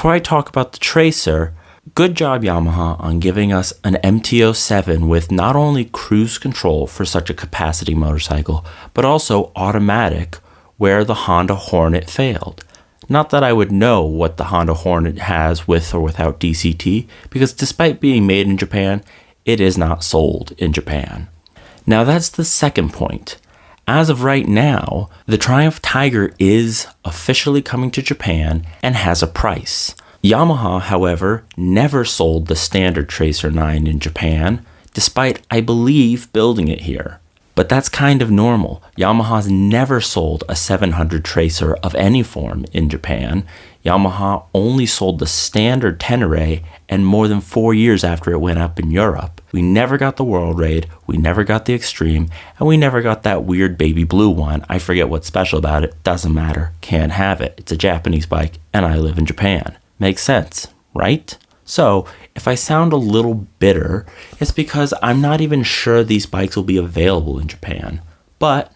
before I talk about the Tracer, good job Yamaha on giving us an MT-07 with not only cruise control for such a capacity motorcycle, but also automatic where the Honda Hornet failed. Not that I would know what the Honda Hornet has with or without DCT, because despite being made in Japan, it is not sold in Japan. Now that's the second point. As of right now, the Triumph Tiger is officially coming to Japan and has a price. Yamaha, however, never sold the standard Tracer 9 in Japan, despite, I believe, building it here. But that's kind of normal. Yamaha's never sold a 700 Tracer of any form in Japan. Yamaha only sold the standard Tenere, and more than 4 years after it went up in Europe. We never got the World Raid, we never got the Extreme, and we never got that weird baby blue one. I forget what's special about it, doesn't matter, can't have it. It's a Japanese bike, and I live in Japan. Makes sense, right? So, if I sound a little bitter, it's because I'm not even sure these bikes will be available in Japan. But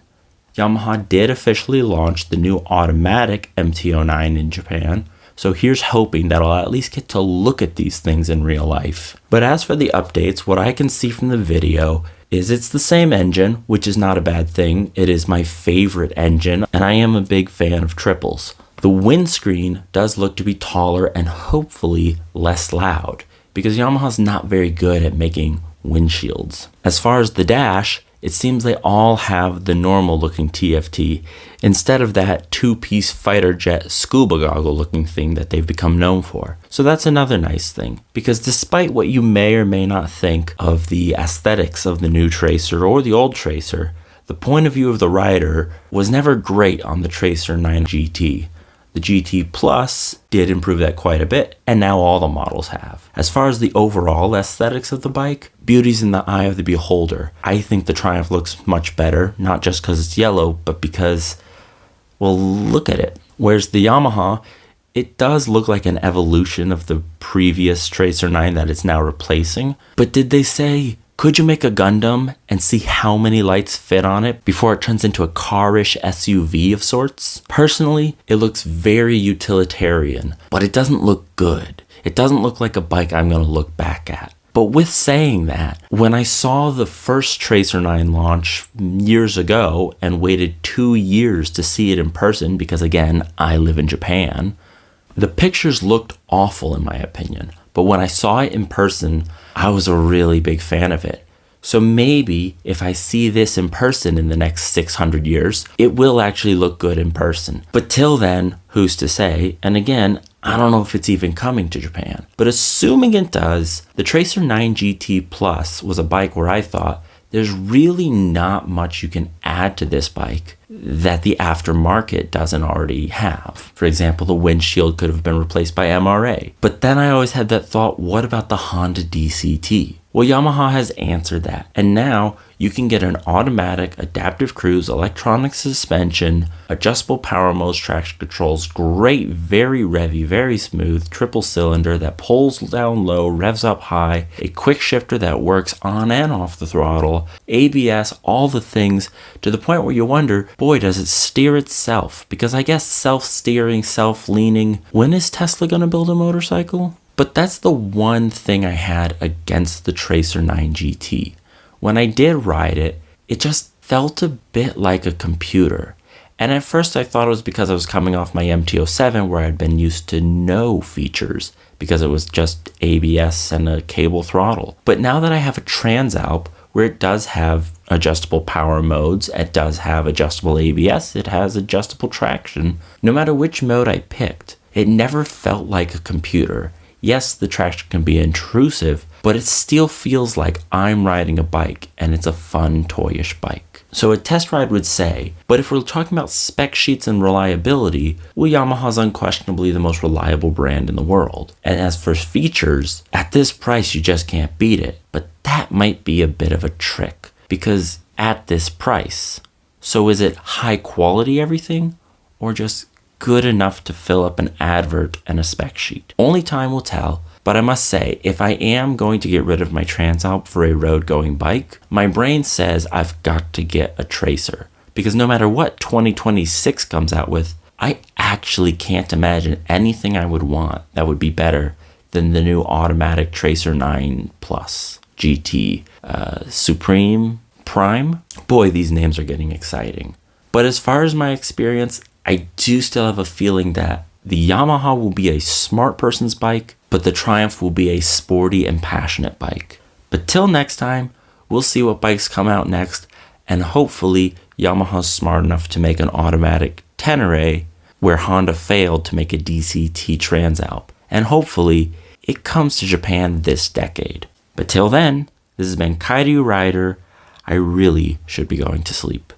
Yamaha did officially launch the new automatic MT-09 in Japan, so here's hoping that I'll at least get to look at these things in real life. But as for the updates, what I can see from the video is it's the same engine, which is not a bad thing. It is my favorite engine, and I am a big fan of triples. The windscreen does look to be taller and hopefully less loud, because Yamaha's not very good at making windshields. As far as the dash, it seems they all have the normal looking TFT instead of that two-piece fighter jet scuba goggle looking thing that they've become known for. So that's another nice thing, because despite what you may or may not think of the aesthetics of the new Tracer or the old Tracer, the point of view of the rider was never great on the Tracer 9 GT. The GT Plus did improve that quite a bit, and now all the models have. As far as the overall aesthetics of the bike, beauty's in the eye of the beholder. I think the Triumph looks much better, not just because it's yellow, but because, well, look at it. Whereas the Yamaha, it does look like an evolution of the previous Tracer 9 that it's now replacing. But did they say, could you make a Gundam and see how many lights fit on it before it turns into a car-ish SUV of sorts? Personally, it looks very utilitarian, but it doesn't look good. It doesn't look like a bike I'm going to look back at. But with saying that, when I saw the first Tracer 9 launch years ago and waited 2 years to see it in person, because again, I live in Japan, the pictures looked awful in my opinion. But when I saw it in person, I was a really big fan of it. So maybe if I see this in person in the next 600 years, it will actually look good in person. But till then, who's to say? And again, I don't know if it's even coming to Japan. But assuming it does, the Tracer 9 GT Plus was a bike where I thought there's really not much you can add to this bike that the aftermarket doesn't already have. For example, the windshield could have been replaced by MRA. But then I always had that thought, what about the Honda DCT? Well, Yamaha has answered that. And now you can get an automatic adaptive cruise, electronic suspension, adjustable power modes, traction controls, great, very revvy, very smooth, triple cylinder that pulls down low, revs up high, a quick shifter that works on and off the throttle, ABS, all the things, to the point where you wonder, boy, does it steer itself? Because I guess self-steering, self-leaning, when is Tesla gonna build a motorcycle? But that's the one thing I had against the Tracer 9 GT. When I did ride it, it just felt a bit like a computer. And at first I thought it was because I was coming off my MT-07 where I'd been used to no features, because it was just ABS and a cable throttle. But now that I have a Transalp where it does have adjustable power modes, it does have adjustable ABS, it has adjustable traction, no matter which mode I picked, it never felt like a computer. Yes, the traction can be intrusive, but it still feels like I'm riding a bike and it's a fun, toyish bike. So a test ride would say, but if we're talking about spec sheets and reliability, well, Yamaha's unquestionably the most reliable brand in the world. And as for features, at this price, you just can't beat it. But that might be a bit of a trick, because at this price, so is it high quality everything, or just good enough to fill up an advert and a spec sheet? Only time will tell, but I must say, if I am going to get rid of my Transalp for a road-going bike, my brain says I've got to get a Tracer. Because no matter what 2026 comes out with, I actually can't imagine anything I would want that would be better than the new automatic Tracer 9 Plus, GT, Supreme, Prime. Boy, these names are getting exciting. But as far as my experience, I do still have a feeling that the Yamaha will be a smart person's bike, but the Triumph will be a sporty and passionate bike. But till next time, we'll see what bikes come out next, and hopefully Yamaha's smart enough to make an automatic Tenere where Honda failed to make a DCT Transalp. And hopefully it comes to Japan this decade. But till then, this has been Kaidu Rider. I really should be going to sleep.